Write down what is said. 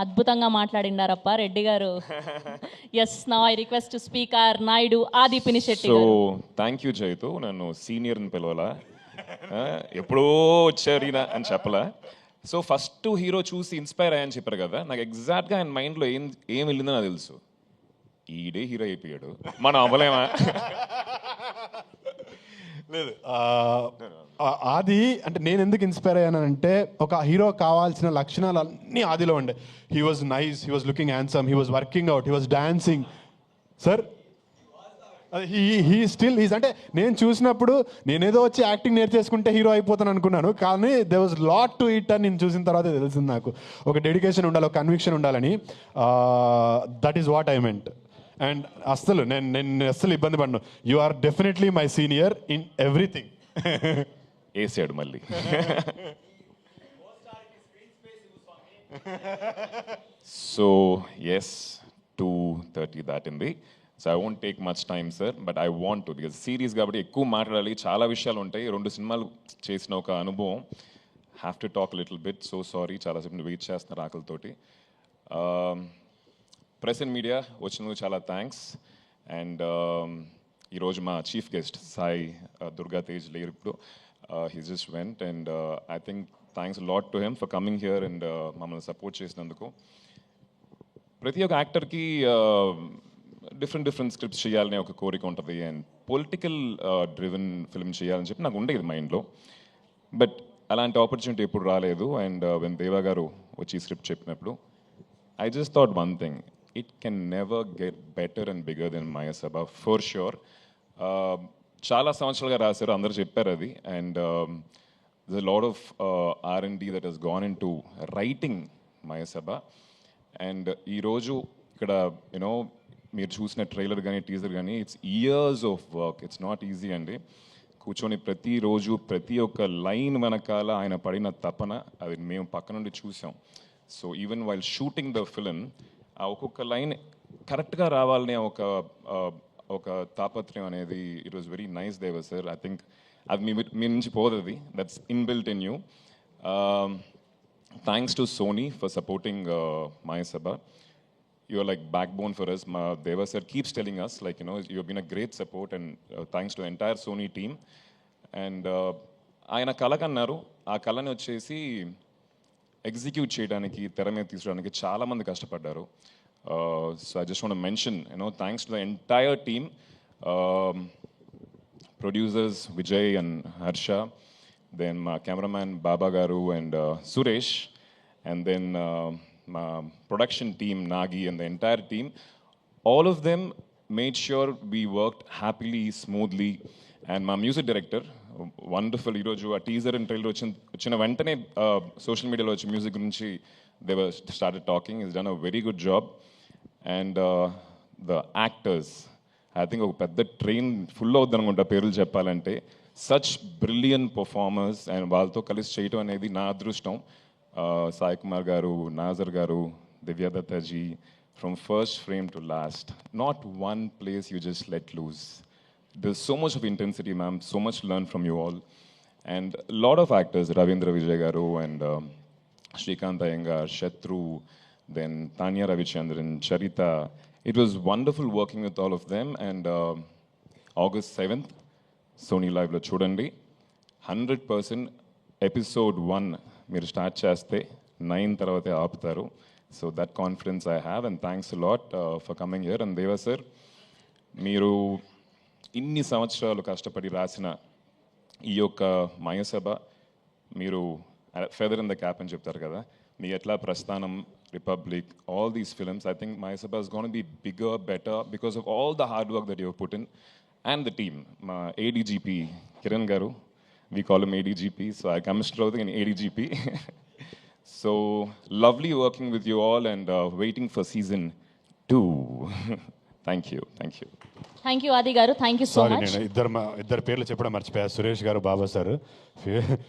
అద్భుతంగా మాట్లాడిండారప్ప Reddy garu. Yes, now I request speaker Naidu Aadhi Pinisetty so garu. Thank you జైతు, నన్ను సీనియర్ అని పిలవాలా, ఎప్పుడో వచ్చారు ఈయన అని చెప్పలా. సో ఫస్ట్ హీరో చూసి ఇన్స్పైర్ అయ్యని చెప్పారు కదా, నాకు ఎగ్జాక్ట్గా ఆయన మైండ్లో ఏం వెళ్ళిందో నాకు తెలుసు. ఈడే హీరో అయిపోయాడు, మనం అవ్వలేమా? లేదు ఆది అంటే నేను ఎందుకు ఇన్స్పైర్ అయ్యానంటే, ఒక హీరో కావాల్సిన లక్షణాలు అన్నీ ఆదిలో ఉండే. He was nice, he was looking handsome, he was working out, he was dancing. Sir he still is, అంటే నేను చూసినప్పుడు నేనేదో వచ్చి యాక్టింగ్ నేర్చేసుకుంటే హీరో అయిపోతాను అనుకున్నాను, కానీ they was lot to it అని నేను చూసిన తర్వాత తెలిసింది నాకు. ఒక డెడికేషన్ ఉండాలి, ఒక కన్విక్షన్ ఉండాలని. That is what I meant. And అస్సలు నేను అస్సలు ఇబ్బంది పడ్డాను. You are definitely my senior in everything. వేసాడు మళ్ళీ. సో ఎస్, 2:30 దాటింది. So I won't take much time sir, but I want to, because series కాబట్టి ఎక్కువ మాట్లాడాలి, చాలా విషయాలు ఉంటాయి. 2 సినిమాలు చేసిన ఒక అనుభవం. Have to talk little bit. So sorry, చాలాసేపు వెయిట్ చేస్తున్నారు ఆకలితోటి. ప్రెస్ అండ్ మీడియా వచ్చినందుకు చాలా థ్యాంక్స్. అండ్ ఈరోజు మా చీఫ్ గెస్ట్ సాయి దుర్గా తేజ్ లేరు ఇప్పుడు, he just went. And I think thanks lot to him for coming here and మమ్మల్ని సపోర్ట్ చేసినందుకు. ప్రతి ఒక్క యాక్టర్కి డిఫరెంట్ స్క్రిప్ట్స్ చేయాలనే ఒక కోరిక ఉంటుంది, అండ్ పొలిటికల్ డ్రివెన్ ఫిల్మ్ చేయాలని చెప్పి నాకు ఉండేది మైండ్లో. బట్ అలాంటి ఆపర్చునిటీ ఎప్పుడు రాలేదు. అండ్ వెన్ దేవా గారు వచ్చి స్క్రిప్ట్ చెప్పినప్పుడు I just thought one thing, it can never get better and bigger than Maya Sabha, for sure. చాలా సంవత్సరాలుగా రాశారు, అందరూ చెప్పారు అది. And there's a lot of R&D that has gone into writing Maya Sabha. And ఈరోజు ఇక్కడ you know మీరు చూసిన ట్రైలర్ కానీ టీజర్ కానీ, it's years of work, it's not easy అండి. కూర్చొని ప్రతిరోజు ప్రతి ఒక్క లైన్ వెనకాల ఆయన పడిన తపన, అది మేము పక్క నుండి చూసాం. So even while shooting the film, ఆ ఒక్కొక్క లైన్ కరెక్ట్గా రావాలనే ఒక తాపత్రయం అనేది, it was very nice Devar sir. I think అది మీ నుంచి పోదది, that's inbuilt in you. Thanks to Sony for supporting Maya Sabha. You are like backbone for us. Deva sir keeps telling us, like, you know, you have been a great support, and thanks to the entire Sony team. And ఆయన కళ కన్నారు, ఆ కళని వచ్చేసి execute చేయడానికి, తెర మీద తీసుకురావడానికి చాలామంది కష్టపడ్డారు. So I just want mention, you know, thanks to the entire team, producers Vijay and Harsha, then మా cameraman Baba garu and Suresh, and then my production team, Nagi, and the entire team. All of them made sure we worked happily, smoothly. And my music director, wonderful Hiroju, a teaser and trailer vachina ventane social media lo vachi music gurinchi they were started talking. He's done a very good job. And the actors, I think oka pedda train full avudanu anukunta perulu cheppalante. Such brilliant performers, and వాళ్ళతో కలిసి చేయటం అనేది నా అదృష్టం. Sai Kumar garu, Nazar garu, Divya Datta ji, from first frame to last, not one place you just let loose. There's so much of intensity, ma'am, so much to learn from you all. And a lot of actors, Ravindra Vijay garu and Shrikant Iyengar, Shatru, then Tanya Ravichandran, Charita. It was wonderful working with all of them. And August 7th, Sony Live lo chudandi, 100% episode 1 మీరు start చేస్తే 9 తర్వాతే ఆపుతారు. So that confidence I have, and thanks lot for coming here. And దేవా sir, మీరు ఇన్ని సంవత్సరాలు కష్టపడి రాసిన ఈ యొక్క Maya Sabha, మీరు ఫెదర్ ఇన్ ద క్యాప్ అని చెప్తారు కదా, మీ ఎట్లా ప్రస్థానం, republic, all these films, I think Maya Sabha is going to be bigger, better because of all the hard work that you have put in, and the team. మా ADGP Kiran గారు, we call him ADGP, so I come straight in ADGP. So lovely working with you all, and waiting for season 2. Thank you. Thank you ఆది గారు, thank you so sorry, much. నేను ఇద్దరు పేర్లు చెప్పడం మర్చిపోయా, సురేష్ గారు, బాబా సార్.